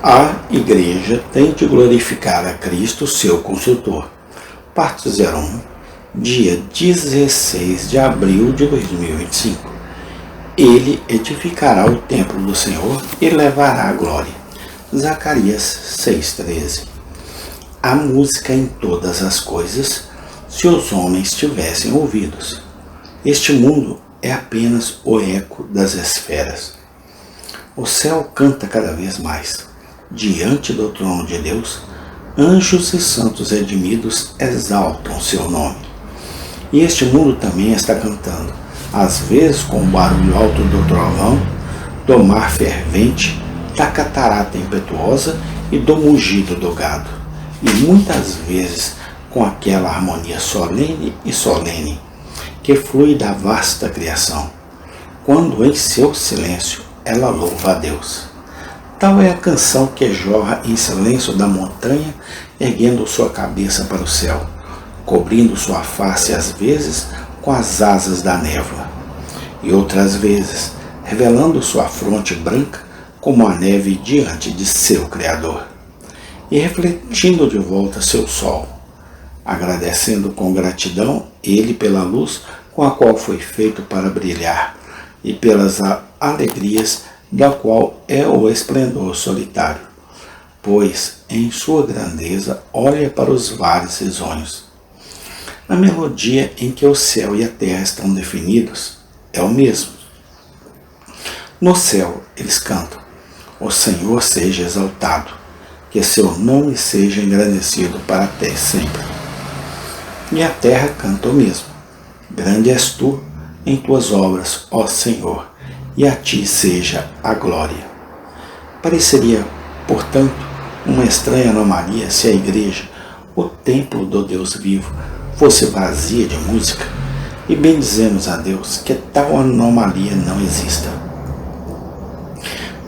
A Igreja tem de glorificar a Cristo, seu consultor. Parte 01, dia 16 de abril de 2025. Ele edificará o templo do Senhor e levará a glória. Zacarias 6,13. A música em todas as coisas, se os homens tivessem ouvidos. Este mundo é apenas o eco das esferas. O céu canta cada vez mais. Diante do trono de Deus, anjos e santos redimidos exaltam seu nome. E este mundo também está cantando, às vezes com o barulho alto do trovão, do mar fervente, da catarata impetuosa e do mugido do gado, e muitas vezes com aquela harmonia solene e solene que flui da vasta criação, quando em seu silêncio ela louva a Deus. Tal é a canção que jorra em silêncio da montanha, erguendo sua cabeça para o céu, cobrindo sua face às vezes com as asas da névoa, e outras vezes revelando sua fronte branca como a neve diante de seu Criador, e refletindo de volta seu sol, agradecendo com gratidão ele pela luz com a qual foi feito para brilhar, e pelas alegrias da qual é o esplendor solitário, pois em sua grandeza olha para os vales risonhos. A melodia em que o céu e a terra estão definidos é o mesmo. No céu eles cantam: o Senhor seja exaltado, que seu nome seja engrandecido para até sempre. E a terra canta o mesmo: grande és tu em tuas obras, ó Senhor, e a ti seja a glória. Pareceria, portanto, uma estranha anomalia se a igreja, o templo do Deus vivo, fosse vazia de música, e bendizemos a Deus que tal anomalia não exista.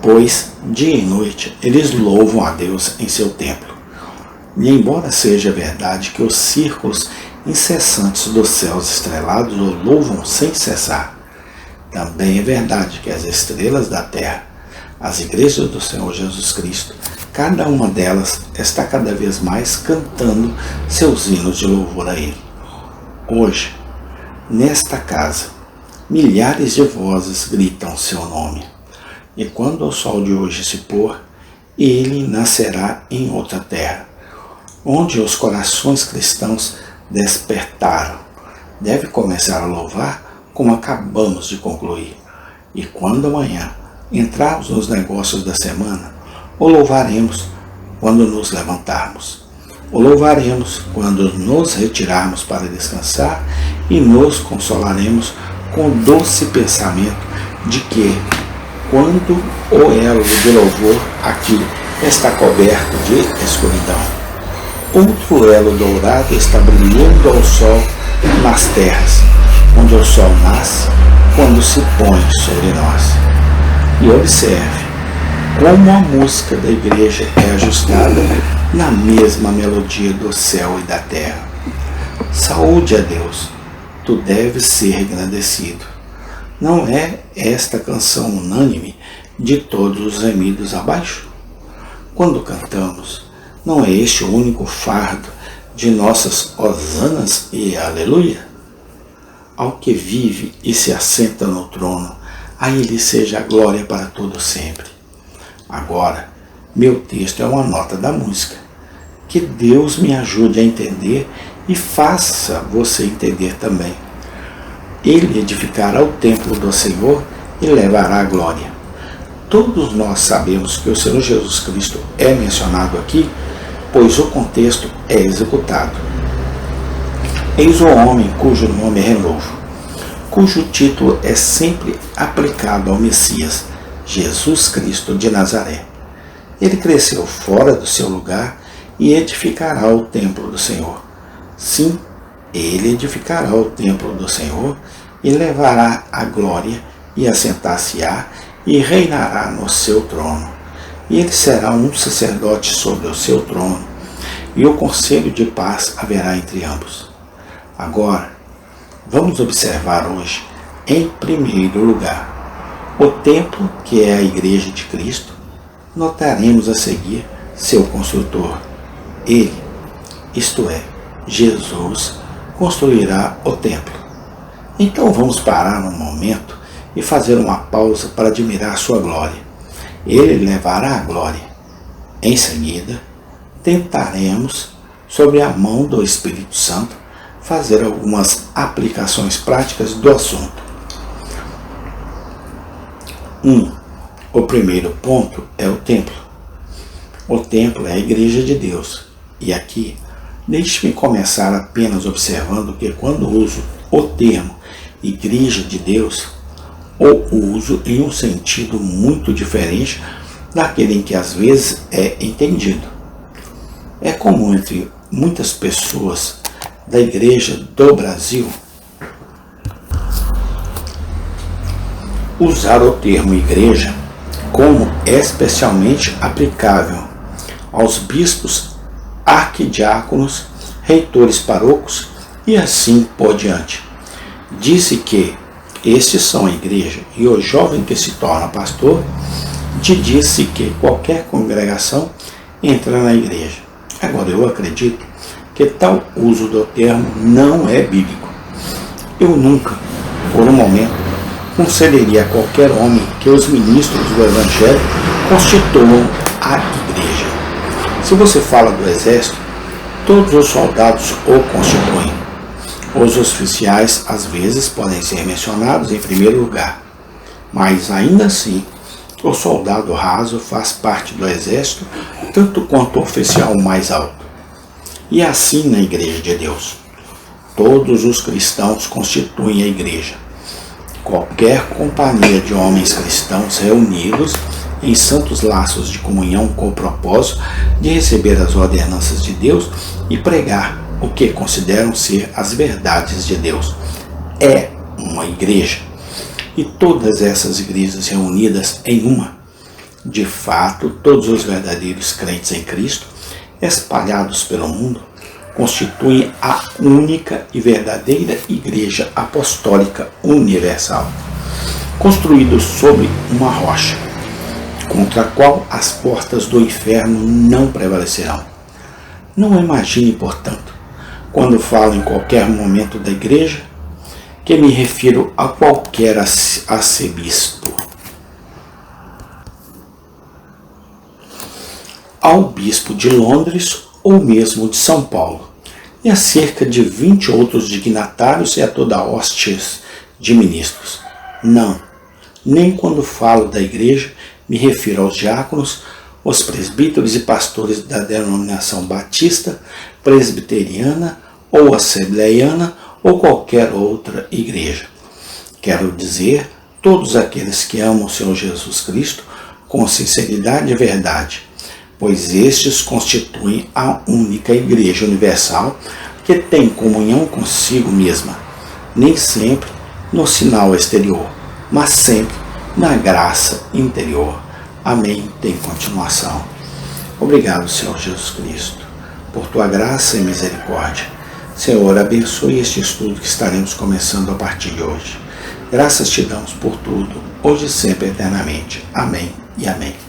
Pois, dia e noite, eles louvam a Deus em seu templo. E embora seja verdade que os círculos incessantes dos céus estrelados o louvam sem cessar, também é verdade que as estrelas da terra, as igrejas do Senhor Jesus Cristo, cada uma delas está cada vez mais cantando seus hinos de louvor a Ele. Hoje, nesta casa, milhares de vozes gritam seu nome. E quando o sol de hoje se pôr, ele nascerá em outra terra, onde os corações cristãos despertaram. Deve começar a louvar como acabamos de concluir. E quando amanhã entrarmos nos negócios da semana, o louvaremos quando nos levantarmos. O louvaremos quando nos retirarmos para descansar e nos consolaremos com o doce pensamento de que, quando o elo de louvor aqui está coberto de escuridão, outro elo dourado está brilhando ao sol nas terras, onde o sol nasce quando se põe sobre nós. E observe como a música da igreja é ajustada na mesma melodia do céu e da terra. Saúde a Deus, tu deves ser agradecido. Não é esta canção unânime de todos os remidos abaixo? Quando cantamos, não é este o único fardo de nossas hosanas e aleluia? Ao que vive e se assenta no trono, a ele seja a glória para todo sempre. Agora, meu texto é uma nota da música. Que Deus me ajude a entender e faça você entender também. Ele edificará o templo do Senhor e levará a glória. Todos nós sabemos que o Senhor Jesus Cristo é mencionado aqui, pois o contexto é executado. Eis o homem cujo nome é Renovo, cujo título é sempre aplicado ao Messias, Jesus Cristo de Nazaré. Ele cresceu fora do seu lugar e edificará o templo do Senhor. Sim, ele edificará o templo do Senhor e levará a glória e assentar-se-á e reinará no seu trono. E ele será um sacerdote sobre o seu trono, e o conselho de paz haverá entre ambos. Agora, vamos observar hoje, em primeiro lugar, o templo, que é a Igreja de Cristo, notaremos a seguir seu construtor. Ele, isto é, Jesus, construirá o templo. Então vamos parar um momento e fazer uma pausa para admirar sua glória. Ele levará a glória. Em seguida, tentaremos, sob a mão do Espírito Santo, fazer algumas aplicações práticas do assunto. O primeiro ponto é o templo. O templo é a igreja de Deus. E aqui, deixe-me começar apenas observando que quando uso o termo igreja de Deus, o uso em um sentido muito diferente daquele em que às vezes é entendido. É comum entre muitas pessoas da igreja do Brasil usar o termo igreja como especialmente aplicável aos bispos, arquidiáconos, reitores parocos e assim por diante. Disse que estes são a igreja e o jovem que se torna pastor disse que qualquer congregação entra na igreja. Agora eu acredito que tal uso do termo não é bíblico. Eu nunca, por um momento, concederia a qualquer homem que os ministros do Evangelho constituam a igreja. Se você fala do exército, todos os soldados o constituem. Os oficiais, às vezes, podem ser mencionados em primeiro lugar, mas ainda assim, o soldado raso faz parte do exército tanto quanto o oficial mais alto. E assim na Igreja de Deus. Todos os cristãos constituem a igreja. Qualquer companhia de homens cristãos reunidos em santos laços de comunhão com o propósito de receber as ordenanças de Deus e pregar o que consideram ser as verdades de Deus. É uma igreja. E todas essas igrejas reunidas em uma, de fato, todos os verdadeiros crentes em Cristo, espalhados pelo mundo, constituem a única e verdadeira Igreja Apostólica Universal, construída sobre uma rocha, contra a qual as portas do inferno não prevalecerão. Não imagine, portanto, quando falo em qualquer momento da Igreja, que me refiro a qualquer arcebispo, ao bispo de Londres ou mesmo de São Paulo, e a cerca de 20 outros dignatários e a toda a hoste de ministros. Não, nem quando falo da igreja me refiro aos diáconos, os presbíteros e pastores da denominação batista, presbiteriana ou assembleiana ou qualquer outra igreja. Quero dizer, todos aqueles que amam o Senhor Jesus Cristo com sinceridade e verdade, pois estes constituem a única Igreja Universal que tem comunhão consigo mesma, nem sempre no sinal exterior, mas sempre na graça interior. Amém. Tem continuação. Obrigado, Senhor Jesus Cristo, por tua graça e misericórdia. Senhor, abençoe este estudo que estaremos começando a partir de hoje. Graças te damos por tudo, hoje e sempre eternamente. Amém e amém.